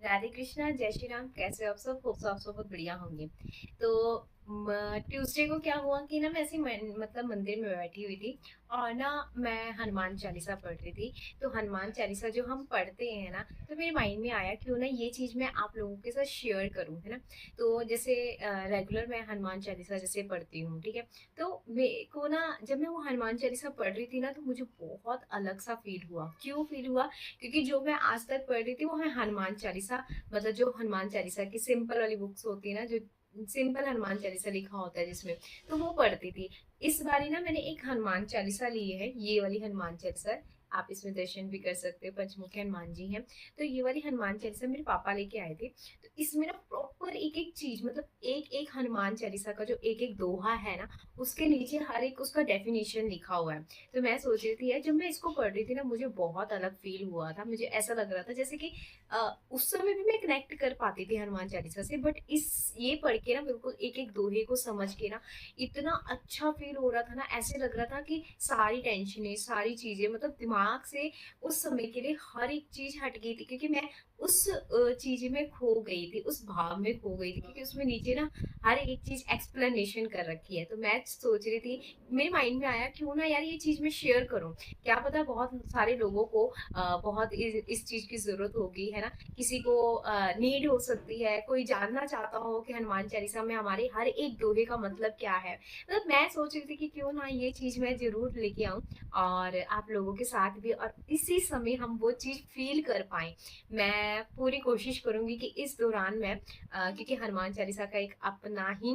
राधे कृष्णा, जय श्री राम। कैसे हो आप सब? होप सो आप सब बहुत बढ़िया होंगे। तो ट्यूसडे को क्या हुआ कि ना मैं ऐसे मतलब मंदिर में बैठी हुई थी और ना मैं हनुमान चालीसा पढ़ रही थी। तो हनुमान चालीसा जो हम पढ़ते हैं ना, तो मेरे माइंड में आया क्यों ना ये चीज मैं आप लोगों के साथ शेयर करूं, है ना। तो जैसे रेगुलर मैं हनुमान चालीसा जैसे पढ़ती हूँ, ठीक है। तो मेरे को ना जब मैं वो हनुमान चालीसा पढ़ रही थी ना, तो मुझे बहुत अलग सा फील हुआ। क्यों फील हुआ? क्योंकि जो मैं आज तक पढ़ रही थी वो है हनुमान चालीसा, मतलब जो हनुमान चालीसा की सिंपल वाली बुक्स होती है ना, जो सिंपल हनुमान चालीसा लिखा होता है जिसमें, तो वो पढ़ती थी। इस बारी ना मैंने एक हनुमान चालीसा ली है, ये वाली हनुमान चालीसा है। आप इसमें दर्शन भी कर सकते हो, पंचमुखी हनुमान जी हैं। तो ये वाली हनुमान चालीसा मेरे पापा लेके आए थे। तो इसमें ना प्रॉपर एक एक चीज, मतलब एक एक हनुमान चालीसा का जो एक एक दोहा है ना, उसके नीचे हर एक उसका डेफिनेशन लिखा हुआ है। तो मैं सोच रही थी यार, जब मैं इसको पढ़ रही थी ना, मुझे बहुत अलग फील हुआ था। मुझे ऐसा लग रहा था जैसे कि उस समय भी मैं कनेक्ट कर पाती थी हनुमान चालीसा से, बट इस ये पढ़ के ना बिल्कुल एक एक दोहे को समझ के ना इतना अच्छा फील हो रहा था ना। ऐसे लग रहा था कि सारी टेंशनें, सारी चीजें, मतलब दिमाग से उस समय के लिए हर एक चीज हट गई थी, क्योंकि मैं उस चीज में खो गई थी, उस भाव में खो गई थी, क्योंकि उसमें नीचे ना हर एक चीज एक्सप्लेनेशन कर रखी है। तो मैं सोच रही थी, मेरे माइंड में आया क्यों ना यार ये चीज मैं शेयर करूं। क्या पता बहुत सारे लोगों को बहुत इस चीज की जरूरत होगी, है ना। किसी को नीड हो सकती है, कोई जानना चाहता हो कि हनुमान चालीसा में हमारे हर एक दोहे का मतलब क्या है। मतलब मैं सोच रही थी कि क्यों ना ये चीज मैं जरूर लेके आऊं और आप लोगों के साथ भी, और इसी समय हम वो चीज फील कर पाए। मैं पूरी कोशिश करूंगी कि इस दौरान मैं क्योंकि हनुमान चालीसा का एक अपना ही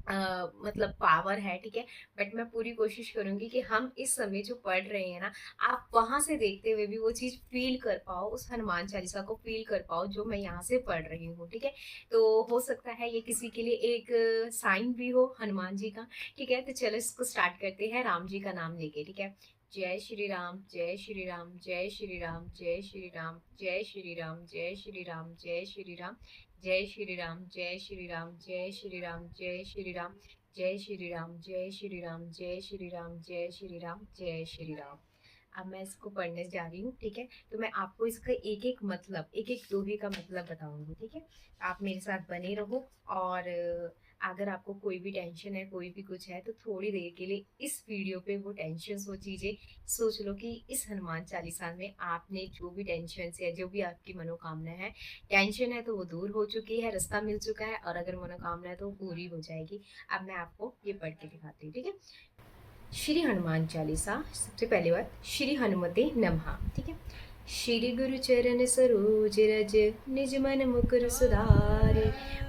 मतलब पावर है, ठीक है। बट मैं पूरी कोशिश करूंगी कि हम इस समय जो पढ़ रहे हैं ना, आप वहां से देखते हुए भी वो चीज फील कर पाओ, उस हनुमान चालीसा को फील कर पाओ जो मैं यहाँ से पढ़ रही हूँ, ठीक है। तो हो सकता है ये किसी के लिए एक साइन भी हो हनुमान जी का, ठीक है। तो चलो इसको स्टार्ट करते हैं राम जी का नाम लेके, ठीक है। जय श्री राम, जय श्री राम, जय श्री राम, जय श्री राम, जय श्री राम, जय श्री राम, जय श्री राम, जय श्री राम, जय श्री राम, जय श्री राम, जय श्री राम, जय श्री राम, जय श्री राम, जय श्री राम, जय श्री राम, जय श्री राम। अब मैं इसको पढ़ने जा रही हूँ, ठीक है। तो मैं आपको इसका एक एक मतलब, एक एक दोहे का मतलब बताऊंगी, ठीक है। आप मेरे साथ बने रहो। और अगर आपको कोई भी टेंशन है, कोई भी कुछ है, तो थोड़ी देर के लिए इस वीडियो पे वो टेंशन, वो चीजें सोच लो कि इस हनुमान चालीसा में आपने जो भी टेंशन है, जो भी आपकी मनोकामना है, टेंशन है तो वो दूर हो चुकी है, रास्ता मिल चुका है, और अगर मनोकामना है तो वो पूरी हो जाएगी। अब मैं आपको ये पढ़ के दिखाती हूँ, ठीक है। श्री हनुमान चालीसा। सबसे पहली बात, श्री हनुमते नमः, ठीक है। श्री गुरु चरण सरोज रज, निज मन मुकुर सुधारे,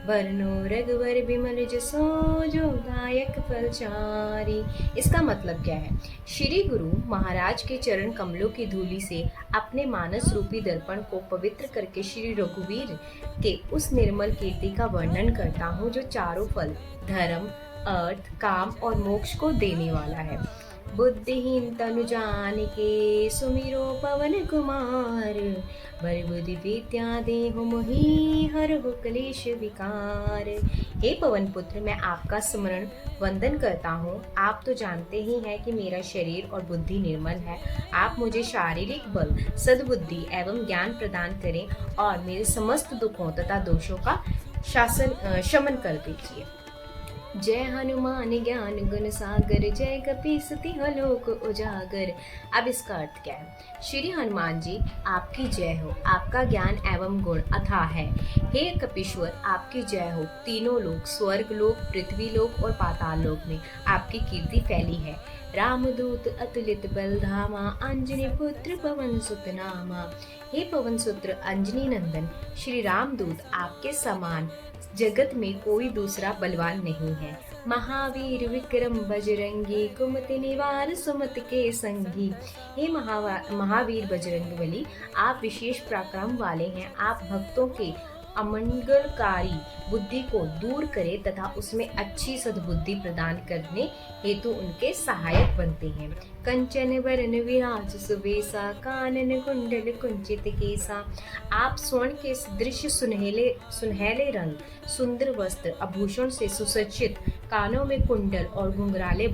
वरनो रघुवर बिमल जसो, जो दायक फलचारी। इसका मतलब क्या है? श्री गुरु महाराज के चरण कमलों की धूलि से अपने मानस रूपी दर्पण को पवित्र करके श्री रघुवीर के उस निर्मल कीर्ति का वर्णन करता हूँ, जो चारों फल, धर्म, अर्थ, काम और मोक्ष को देने वाला है। बुद्धिहीन तनु जानिके, सुमिरो पवन कुमार, बर बुद्धि विद्या देहु मोहि, हरहु क्लेश विकार। हे पवन पुत्र, मैं आपका स्मरण वंदन करता हूँ। आप तो जानते ही हैं कि मेरा शरीर और बुद्धि निर्मल है। आप मुझे शारीरिक बल, सद्बुद्धि एवं ज्ञान प्रदान करें और मेरे समस्त दुखों तथा दोषों का शमन कर दीजिए। जय हनुमान ज्ञान गुण सागर, जय कपीसति लोक उजागर। अब इसका अर्थ क्या है? श्री हनुमान जी आपकी जय हो, आपका ज्ञान एवं गुण अथाह है। हे कपीश्वर आपकी जय हो, तीनों लोक, स्वर्ग लोक, पृथ्वी लोक और पाताल लोक में आपकी कीर्ति फैली है। रामदूत अतुलित बल धामा, अंजनी पुत्र पवन सुत नामा। हे पवन सुत्र अंजनी नंदन श्री रामदूत, आपके समान जगत में कोई दूसरा बलवान नहीं है। महावीर विक्रम बजरंगी, कुमति निवार सुमत के संगी। हे महावीर बजरंग बली, आप विशेष पराक्रम वाले हैं। आप भक्तों के अमंगलकारी बुद्धि को दूर करे तथा उसमें अच्छी सद्बुद्धि प्रदान करने हेतु उनके सहायक बनते हैं। कंचन वरन विराज सुबेसा, कानन कुंडल कुंचित केसा। आप स्वर्ण के दृश्य सुनहले सुनहले रंग, सुंदर वस्त्र आभूषण से सुसज्जित, कानों में कुंडल और घुंघराले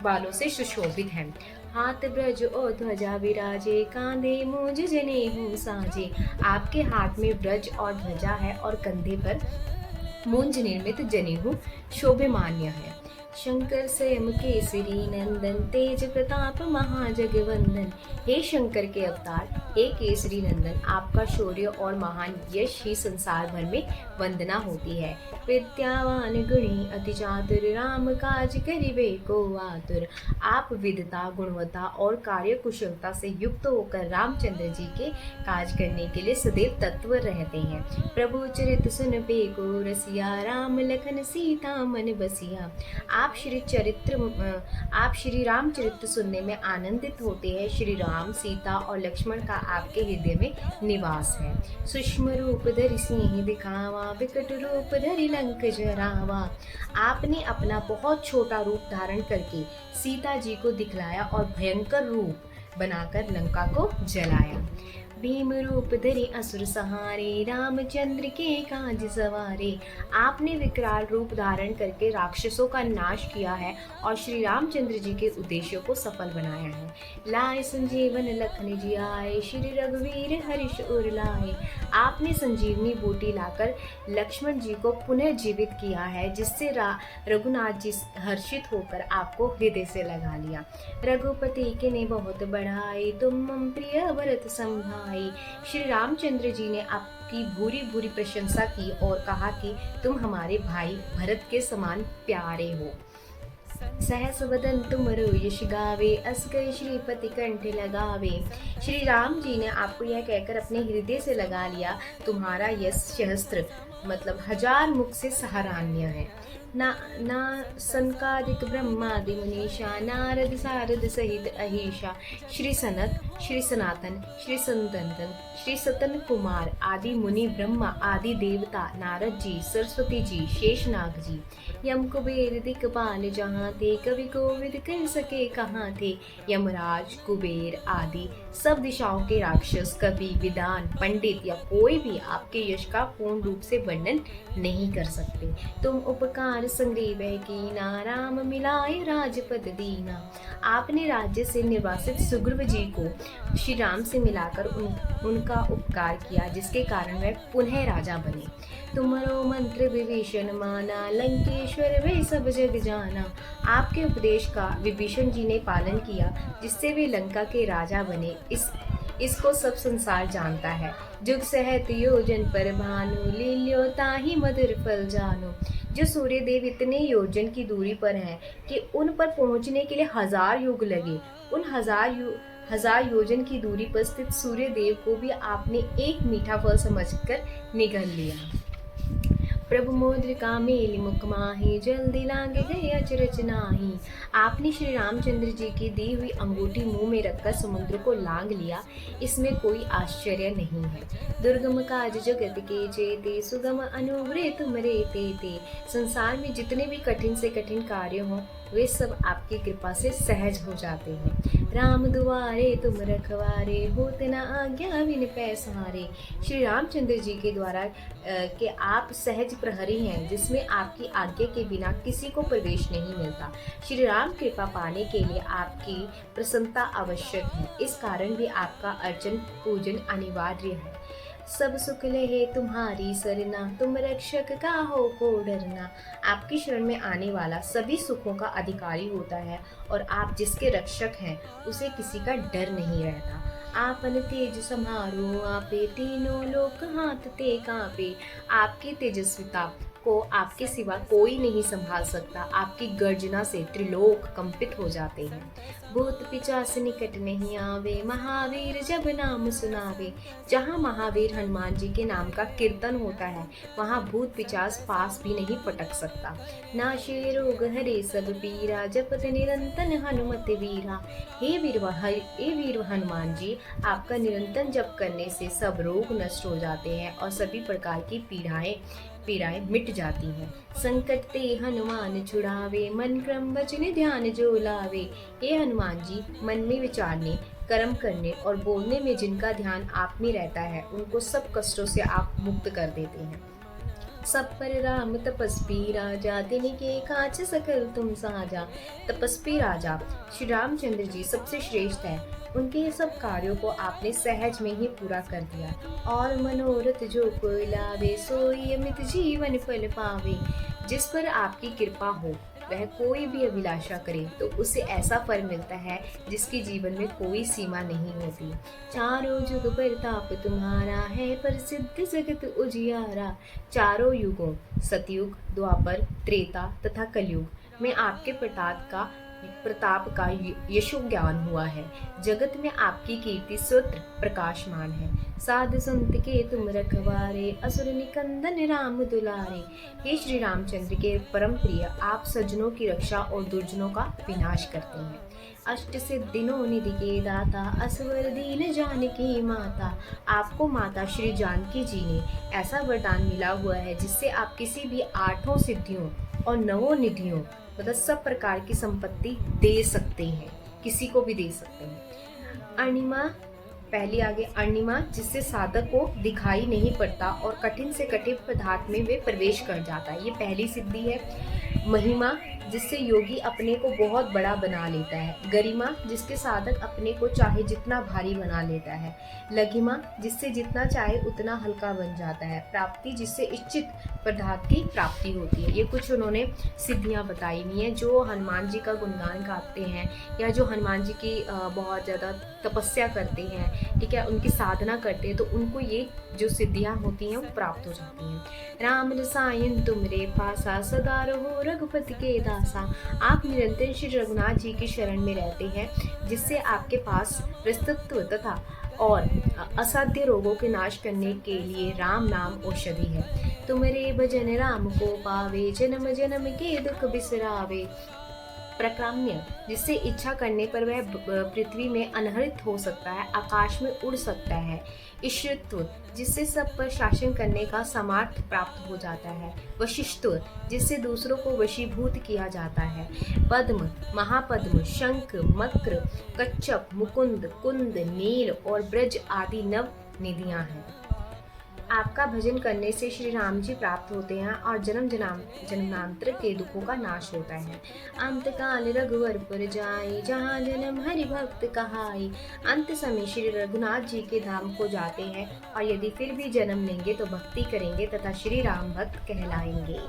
बालों से सुशोभित हैं। हाथ ब्रज और ध्वजा विराजे, कांधे मूंज जनेऊ साजे। आपके हाथ में ब्रज और ध्वजा है और कंधे पर मूंज निर्मित जनेऊ शोभिमान्य है। शंकर स्वयं केसरी नंदन, तेज प्रताप महाजगवंदन। हे शंकर के अवतार, हे केसरी नंदन, आपका शौर्य और महान यश ही संसार भर में वंदना होती है। विद्यावान गुणी अति चातुर, राम काज करिबे को आतुर। आप विद्वता, गुणवत्ता और कार्य कुशलता से युक्त होकर रामचंद्र जी के काज करने के लिए सदैव तत्पर रहते हैं। प्रभु चरित सुन पे को रसिया, राम लखन सीता मन बसिया। आप श्री रामचरित्र सुनने में आनंदित होते हैं। श्री राम, सीता और लक्ष्मण का आपके हृदय में निवास है। सूक्ष्म रूप धरि सिंह दिखावा, विकट रूप धरि लंक जरावा। आपने अपना बहुत छोटा रूप धारण करके सीता जी को दिखलाया और भयंकर रूप बनाकर लंका को जलाया। भीम रूप धरि असुर सहारे, रामचंद्र के काज सवारे। आपने विकराल रूप धारण करके राक्षसों का नाश किया है और श्री रामचंद्र जी के उद्देश्यों को सफल बनाया है। लाए संजीवन लखन जियाए, श्री रघुवीर हर्ष उर लाए। आपने संजीवनी बूटी लाकर लक्ष्मण जी को पुनः जीवित किया है, जिससे रघुनाथ जी हर्षित होकर आपको हृदय से लगा लिया। रघुपति के ने बहुत बढ़ाई, तुम मम प्रिय भरत संभाई। श्री रामचंद्र जी ने आपकी भूरी भूरी प्रशंसा की और कहा कि तुम हमारे भाई भरत के समान प्यारे हो। सहस वदन तुमरो यश गावे, अस कहि श्रीपति कंठ लगावे। श्री राम जी ने आपको यह कहकर अपने हृदय से लगा लिया, तुम्हारा यश सहस्त्र मतलब 1000 मुख से सराहनीय है। ना सनकादिक ब्रह्मादि मुनीषा, नारद सारद सहित अहिषा। श्री सनक, श्री सनातन, श्री संदन, श्री सतन कुमार आदि मुनि, ब्रह्मा आदि देवता, नारद जी, सरस्वती जी, शेषनाग जी, यम कुबेर दिक्पाल जहाँ थे, कवि कोविद कह सके कहाँ थे। यमराज, कुबेर आदि सब दिशाओं के राक्षस, कवि, विद्वान, पंडित या कोई भी आपके यश का पूर्ण रूप से वर्णन नहीं कर सकते। तुम उपकार संग्रीव कीना, राम मिलाए राजपद दीना। आपने राज्य से निर्वासित सुग्रीव जी को श्री राम से मिलाकर उनका उपकार किया, जिसके कारण वह पुनः राजा बने। तुम्हारो मंत्र विभीषण माना, लंकेश्वर वे सब जग जाना। आपके उपदेश का विभीषण जी ने पालन किया, जिससे वे लंका के राजा बने। इसको सब संसार जानता है। जुग सहत योजन पर भानु, लील्यो ताहि मधुर फल जानो। जो सूर्य देव इतने योजन की दूरी पर हैं कि उन पर पहुंचने के लिए 1000 युग लगे। उन 1000 योजन की दूरी पर स्थित सूर्य देव को भी आपने एक मीठा फल समझकर निगल लिया। प्रभु मुद्रिका मेलि मुख माहि, जल्दी लांगे गए अचरज नाही। आपने श्री रामचंद्र जी की दी हुई अंगूठी मुंह में रखकर समुद्र को लांग लिया, इसमें कोई आश्चर्य नहीं है। दुर्गम काज जगत के जेते, सुगम अनुग्रह तुमरे तेते। संसार में जितने भी कठिन से कठिन कार्य हों, वे सब आपकी कृपा से सहज हो जाते हैं। राम दुआरे तुम रखवारे, होत न आज्ञा बिन पैसारे। श्री रामचंद्र जी के द्वारा के आप सहज प्रहरी हैं, जिसमें आपकी आज्ञा के बिना किसी को प्रवेश नहीं मिलता। श्री राम कृपा पाने के लिए आपकी प्रसन्नता आवश्यक है, इस कारण भी आपका अर्चन पूजन अनिवार्य है। सब सुख लहे तुम्हारी सरना, तुम रक्षक का हो को डरना। आपकी शरण में आने वाला सभी सुखों का अधिकारी होता है और आप जिसके रक्षक हैं उसे किसी का डर नहीं रहता। आपन तेज समारो आपे, तीनों लोक हाथ ते कांपे। आपकी तेजस्विता को आपके सिवा कोई नहीं संभाल सकता। आपकी गर्जना से त्रिलोक कंपित हो जाते हैं। भूत पिचास निकट नहीं आवे, महावीर जब नाम सुनावे। जहाँ महावीर हनुमान जी के नाम का कीर्तन होता है, वहाँ भूत पिचास पास भी नहीं पटक सकता। नाशे रोग हरे सब पीरा, जपत निरंतन हनुमत वीरा। हे वीर हनुमान जी, आपका निरंतन जप करने से सब रोग नष्ट हो जाते हैं और सभी प्रकार की पीड़ाएं मिट जाती हैं। संकट ते हनुमान छुड़ावे, मन क्रम वचन ध्यान जो लावे। हे हनुमान जी, मन में विचारने, कर्म करने और बोलने में जिनका ध्यान आप में रहता है, उनको सब कष्टों से आप मुक्त कर देते हैं। सब पर राम तपस्वी राजा, तिनके काज सकल तुम साजा। तपस्वी राजा श्री रामचंद्र जी सबसे श्रेष्ठ है। उनके ये सब कार्यों को आपने सहज में ही पूरा कर दिया। और मनोरथ जो कोई लावे, सोई अमित जीवन फल पावे। जिस पर आपकी कृपा हो, वह कोई भी अभिलाषा करे तो उसे ऐसा फल मिलता है जिसकी जीवन में कोई सीमा नहीं होती। चारों युग प्रताप तुम्हारा है, प्रसिद्ध जगत उजियारा। चारों युगों सतयुग, द्वापर, त्रेता तथा कलयुग में आपके प्रताप का यशो ज्ञान हुआ है। जगत में आपकी कीर्ति स्वत्र प्रकाशमान है। साधु संत के तुम रखवारे, असुर निकंदन राम दुलारे। हे श्री रामचंद्र के परम प्रिय, आप सज्जनों की रक्षा और दुर्जनों का विनाश करते हैं। अष्ट सिद्धिनों निधि के दाता, असवर दीन जानकी माता। आपको माता श्री जानकी जी ने ऐसा वरदान मिला हुआ है जिससे आप किसी भी 8 सिद्धियों और 9 निधियों मतलब सब प्रकार की संपत्ति दे सकते हैं, किसी को भी दे सकते हैं। अणिमा पहली आगे अणिमा, जिससे साधक को दिखाई नहीं पड़ता और कठिन से कठिन पदार्थ में वे प्रवेश कर जाता है, ये पहली सिद्धि है। महिमा, जिससे योगी अपने को बहुत बड़ा बना लेता है। गरिमा, जिसके साधक अपने को चाहे जितना भारी बना लेता है। लघिमा, जिससे जितना चाहे उतना हल्का बन जाता है। प्राप्ति, जिससे इच्छित पदार्थ की प्राप्ति होती है। ये कुछ उन्होंने सिद्धियां बताई हुई हैं। जो हनुमान जी का गुणगान गाते हैं या जो हनुमान जी की बहुत ज़्यादा तपस्या करते हैं, ठीक है, उनकी साधना करते हैं, तो उनको ये जो सिद्धियां होती हैं वो प्राप्त हो जाती हैं। राम रसायन तुमरे पासा, सदा रहो रघुपति के दासा। आप निरंतर श्री रघुनाथ जी की शरण में रहते हैं, जिससे आपके पास प्रस्तुत्व तथा और असाध्य रोगों के नाश करने के लिए राम नाम औषधि है। तुमरे भजन राम को पावे, जन्म जन्म के दुख बिसरावे। प्रकाम्य, जिससे इच्छा करने पर वह पृथ्वी में अनहरित हो सकता है, आकाश में उड़ सकता है। ईश्वरत्व, जिससे सब पर शासन करने का सामर्थ्य प्राप्त हो जाता है। वशिष्ठत्व, जिससे दूसरों को वशीभूत किया जाता है। पद्म, महापद्म, शंख, मक्र, कच्छप, मुकुंद, कुंद, नील और ब्रज आदि नव निधियां हैं। आपका भजन करने से श्री राम जी प्राप्त होते हैं और जन्मांतर के दुखों का नाश होता है। अंत काल रघुवर पुर जाई, जहाँ जन्म हरि भक्त कहाई। अंत समय श्री रघुनाथ जी के धाम को जाते हैं और यदि फिर भी जन्म लेंगे तो भक्ति करेंगे तथा श्री राम भक्त कहलाएंगे।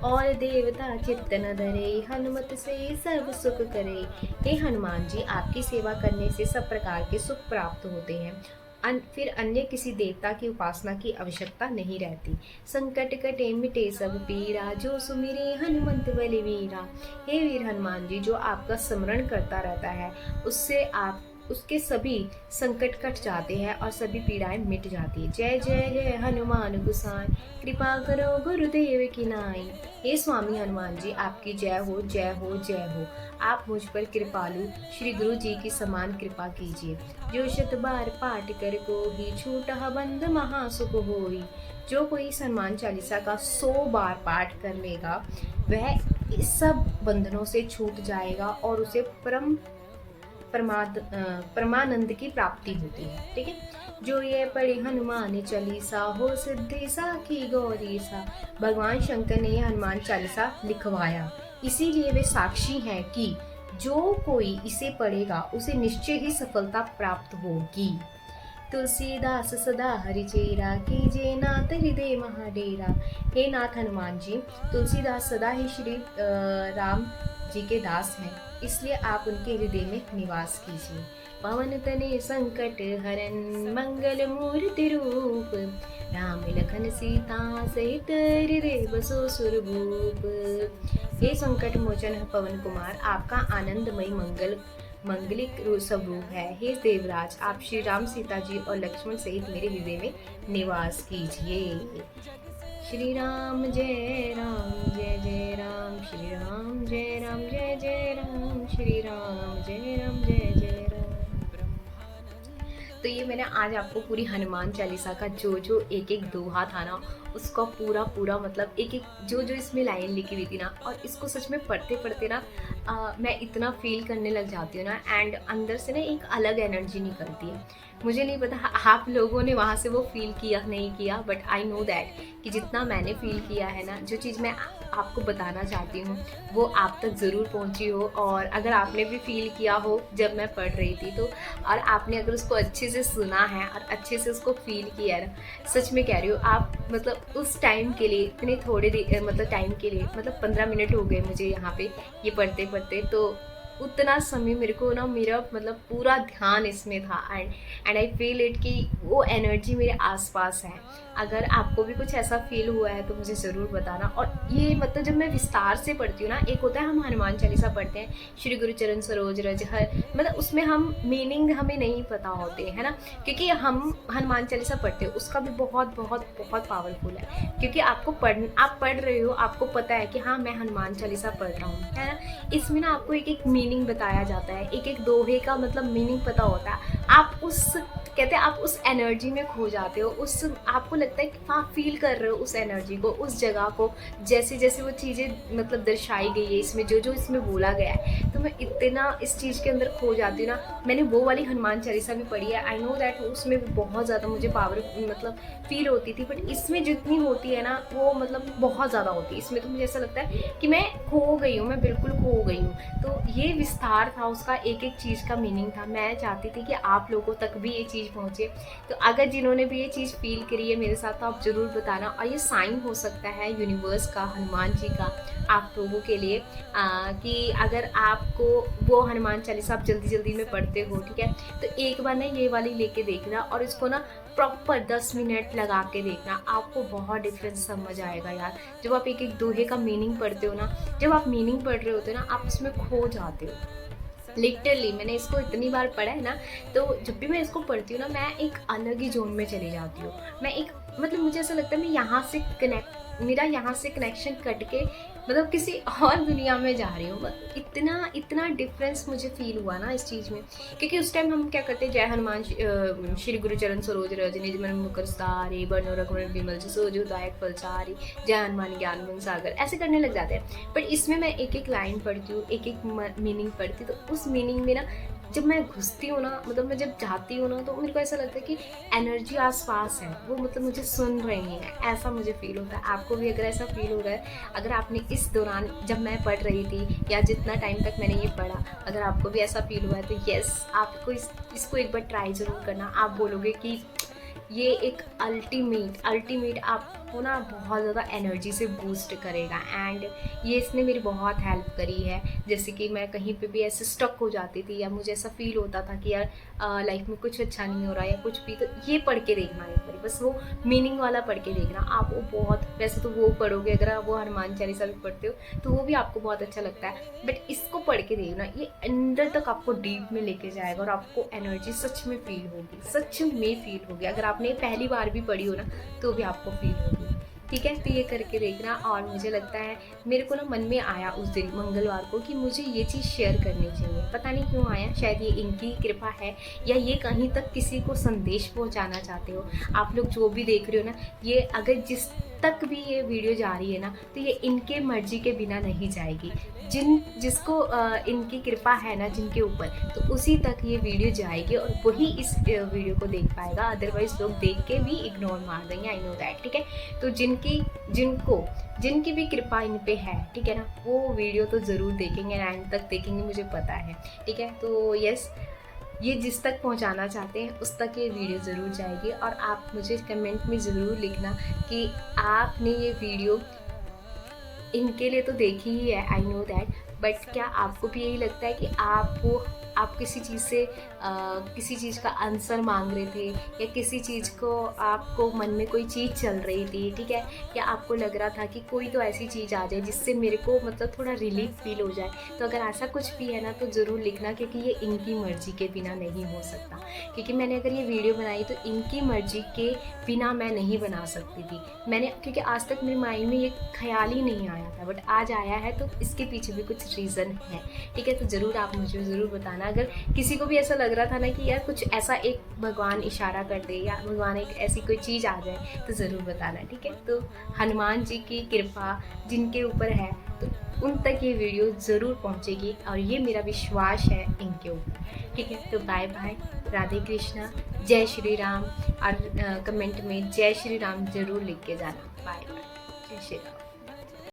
और देवता चित्त न धरे, हनुमत से सर्व सुख करे। हे हनुमान जी, आपकी सेवा करने से सब प्रकार के सुख प्राप्त होते हैं। फिर अन्य किसी देवता की उपासना की आवश्यकता नहीं रहती। संकट कटे मिटे सब पीरा, जो सुमिरे हनुमंत बलवीरा। हे वीर हनुमान जी, जो आपका स्मरण करता रहता है उसके सभी संकट कट जाते हैं और सभी पीड़ाएं मिट जाती है। जय जय जय हनुमान गुसाई, कृपा करो गुरुदेव की नाई। हे स्वामी हनुमान जी, आपकी जय हो जय हो जय हो। आप मुझ पर कृपालु श्री गुरु जी की समान कृपा कीजिए। जो 100 बार पाठ कर को ही, छूटा बंध महासुख होई। जो कोई इस हनुमान चालीसा का 100 बार पाठ कर लेगा, वह इस सब बंधनों से छूट जाएगा और उसे परमानंद की प्राप्ति होती है। ठीक है, जो ये पढ़े हनुमान चालीसा, हो सिद्धि साखी गौरी सा। भगवान शंकर ने यह हनुमान चालीसा लिखवाया, इसीलिए वे साक्षी हैं कि जो कोई इसे पढ़ेगा उसे निश्चय ही सफलता प्राप्त होगी। तुलसीदास सदा हरिचेरा, कीजे नाथ हृदय महाडेरा। हे नाथ हनुमान जी, तुलसीदास सदा ही श्री राम जी के दास हैं, इसलिए आप उनके हृदय में निवास कीजिए। पवन तने संकट हरन, मंगल मूर्ति रूप। राम लखन सीता सहित हृदय बसो सुरभूप। हे संकट मोचन पवन कुमार, आपका आनंदमय मंगलिक स्वरूप है। हे देवराज, आप श्री राम, सीता जी और लक्ष्मण सहित मेरे हृदय में निवास कीजिए। श्री राम जय राम जय जय राम, श्री राम जय राम जय जय राम, श्री राम जय राम जय जय राम। तो ये मैंने आज आपको पूरी हनुमान चालीसा का जो एक दोहा था ना, उसका पूरा मतलब एक जो इसमें लाइन लिखी हुई थी ना, और इसको सच में पढ़ते पढ़ते ना मैं इतना फील करने लग जाती हूँ ना, एंड अंदर से ना एक अलग एनर्जी निकलती है। मुझे नहीं पता आप लोगों ने वहाँ से वो फील किया नहीं किया, बट आई नो दैट कि जितना मैंने फील किया है ना, जो चीज़ मैं आपको बताना चाहती हूँ वो आप तक ज़रूर पहुँची हो। और अगर आपने भी फील किया हो जब मैं पढ़ रही थी तो, और आपने अगर उसको अच्छे से सुना है और अच्छे से उसको फील किया है ना, सच में कह रही हूँ आप, मतलब उस टाइम के लिए इतने थोड़े मतलब टाइम के लिए, मतलब 15 मिनट हो गए मुझे यहाँ पे ये पढ़ते पढ़ते, तो उतना समय मेरे को ना, मेरा मतलब पूरा ध्यान इसमें था, एंड आई फील इट कि वो एनर्जी मेरे आसपास है। अगर आपको भी कुछ ऐसा फील हुआ है तो मुझे ज़रूर बताना। और ये मतलब जब मैं विस्तार से पढ़ती हूँ ना, एक होता है हम हनुमान चालीसा पढ़ते हैं, श्री गुरु चरण सरोज रज हर, मतलब उसमें हम मीनिंग हमें नहीं पता होते है ना, क्योंकि हम हनुमान चालीसा पढ़ते हैं, उसका भी बहुत पावरफुल है, क्योंकि आप पढ़ रहे हो, आपको पता है कि हाँ मैं हनुमान चालीसा पढ़ रहा हूँ, है ना। इसमें ना आपको एक मीनिंग बताया जाता है, एक दोहे का मतलब मीनिंग पता होता है। आप उस, कहते हैं आप उस एनर्जी में खो जाते हो, उस आपको लगता है कि आप फील कर रहे हो उस एनर्जी को, उस जगह को, जैसे जैसे वो चीज़ें मतलब दर्शाई गई है इसमें, जो इसमें बोला गया है, तो मैं इतना इस चीज़ के अंदर खो जाती हूँ ना। मैंने वो वाली हनुमान चालीसा भी पढ़ी है, आई नो दैट उसमें भी बहुत ज़्यादा मुझे पावर मतलब फील होती थी, बट इसमें जितनी होती है ना वो मतलब बहुत ज़्यादा होती है। इसमें तो मुझे ऐसा लगता है कि मैं खो गई हूँ, मैं बिल्कुल खो गई हूँ। तो ये विस्तार था उसका, एक चीज़ का मीनिंग था। मैं चाहती थी कि आप लोगों तक भी ये चीज़ पहुँचे, तो अगर जिन्होंने भी ये चीज़ फील करी है मेरे साथ, तो आप ज़रूर बताना। और ये साइन हो सकता है यूनिवर्स का, हनुमान जी का आप लोगों के लिए, कि अगर आपको वो हनुमान चालीसा आप जल्दी में पढ़ते हो, ठीक है, तो एक बार ना ये वाली लेके देखना, और इसको ना प्रॉपर 10 मिनट लगा के देखना, आपको बहुत डिफरेंस समझ आएगा यार। जब आप एक दोहे का मीनिंग पढ़ते हो ना, जब आप मीनिंग पढ़ रहे होते हो ना, आप उसमें खो जाते हो। लिटरली मैंने इसको इतनी बार पढ़ा है ना, तो जब भी मैं इसको पढ़ती हूँ ना, मैं एक अलग ही जोन में चली जाती हूँ। मैं एक मतलब मुझे ऐसा लगता है मैं यहाँ से मेरा यहाँ से कनेक्शन कट के मतलब किसी और दुनिया में जा रही हूँ। इतना डिफरेंस मुझे फील हुआ ना इस चीज़ में, क्योंकि उस टाइम हम क्या करते हैं, जय हनुमान श्री गुरु चरण सरोज रज निज मन मुकुर सुधारि, बरनों रघुवर बिमल जसु जो दायक फलचारि, जय हनुमान ज्ञान गुण सागर, ऐसे करने लग जाते हैं। बट इसमें मैं एक लाइन पढ़ती हूँ, एक मीनिंग पढ़ती हूँ, तो उस मीनिंग में ना जब मैं घुसती हूँ ना, मतलब मैं जब जाती हूँ ना, तो मेरे को ऐसा लगता है कि एनर्जी आसपास है, वो मतलब मुझे सुन रही है, ऐसा मुझे फील होता है। आपको भी अगर ऐसा फील हो रहा है, अगर आपने इस दौरान जब मैं पढ़ रही थी या जितना टाइम तक मैंने ये पढ़ा, अगर आपको भी ऐसा फील हुआ है, तो यस आपको इसको एक बार ट्राई ज़रूर करना। आप बोलोगे कि ये एक अल्टीमेट आपको ना बहुत ज़्यादा एनर्जी से बूस्ट करेगा, एंड ये इसने मेरी बहुत हेल्प करी है। जैसे कि मैं कहीं पे भी ऐसे स्टक हो जाती थी, या मुझे ऐसा फील होता था कि यार लाइफ में कुछ अच्छा नहीं हो रहा है या कुछ भी, तो ये पढ़ के देखना एक बार, बस वो मीनिंग वाला पढ़ के देखना। आप वो बहुत, वैसे तो वो पढ़ोगे, अगर आप वो हनुमान चालीसा भी पढ़ते हो तो वो भी आपको बहुत अच्छा लगता है, बट इसको पढ़ के देखना, ये अंदर तक आपको डीप में लेके जाएगा, और आपको एनर्जी सच में फील होगी, सच में फील होगी। अगर आपने पहली बार भी पढ़ी हो ना, तो भी आपको फील होगी, ठीक है। तो ये करके देखना। और मुझे लगता है मेरे को ना मन में आया उस दिन मंगलवार को कि मुझे ये चीज़ शेयर करनी चाहिए, पता नहीं क्यों आया, शायद ये इनकी कृपा है, या ये कहीं तक किसी को संदेश पहुंचाना चाहते हो। आप लोग जो भी देख रहे हो ना, ये अगर जिस तक भी ये वीडियो जा रही है ना, तो ये इनके मर्जी के बिना नहीं जाएगी। जिसको इनकी कृपा है ना जिनके ऊपर, तो उसी तक ये वीडियो जाएगी, और वही इस वीडियो को देख पाएगा, अदरवाइज लोग देख के भी इग्नोर मार देंगे, आई नो दैट, ठीक है। तो जिनकी भी कृपा इन पे है, ठीक है ना, वो वीडियो तो ज़रूर देखेंगे, एंड तक देखेंगे, मुझे पता है, ठीक है। तो यस, ये जिस तक पहुंचाना चाहते हैं उस तक ये वीडियो ज़रूर जाएगी। और आप मुझे कमेंट में ज़रूर लिखना कि आपने ये वीडियो इनके लिए तो देखी ही है, आई नो दैट, बट क्या आपको भी यही लगता है कि आप किसी चीज़ से किसी चीज़ का आंसर मांग रहे थे, या किसी चीज़ को आपको मन में कोई चीज़ चल रही थी, ठीक है, या आपको लग रहा था कि कोई तो ऐसी चीज़ आ जाए जिससे मेरे को मतलब थोड़ा रिलीफ फील हो जाए, तो अगर ऐसा कुछ भी है ना, तो ज़रूर लिखना, क्योंकि ये इनकी मर्ज़ी के बिना नहीं हो सकता। क्योंकि मैंने अगर ये वीडियो बनाई तो इनकी मर्ज़ी के बिना मैं नहीं बना सकती थी, क्योंकि आज तक मेरे माइंड में ये ख्याल ही नहीं आया था, बट आज आया है, तो इसके पीछे भी कुछ रीज़न है, ठीक है। तो ज़रूर आप मुझे ज़रूर बताना अगर किसी को भी ऐसा लग रहा था ना कि यार कुछ ऐसा एक भगवान इशारा कर दे या भगवान एक ऐसी कोई चीज़ आ जाए तो ज़रूर बताना, ठीक है। तो हनुमान जी की कृपा जिनके ऊपर है तो उन तक ये वीडियो ज़रूर पहुँचेगी और ये मेरा विश्वास है इनके ऊपर, ठीक है। तो बाय बाय, राधे कृष्णा, जय श्री राम। और कमेंट में जय श्री राम ज़रूर लिख के जाना। बाय बाय, जय श्री राम।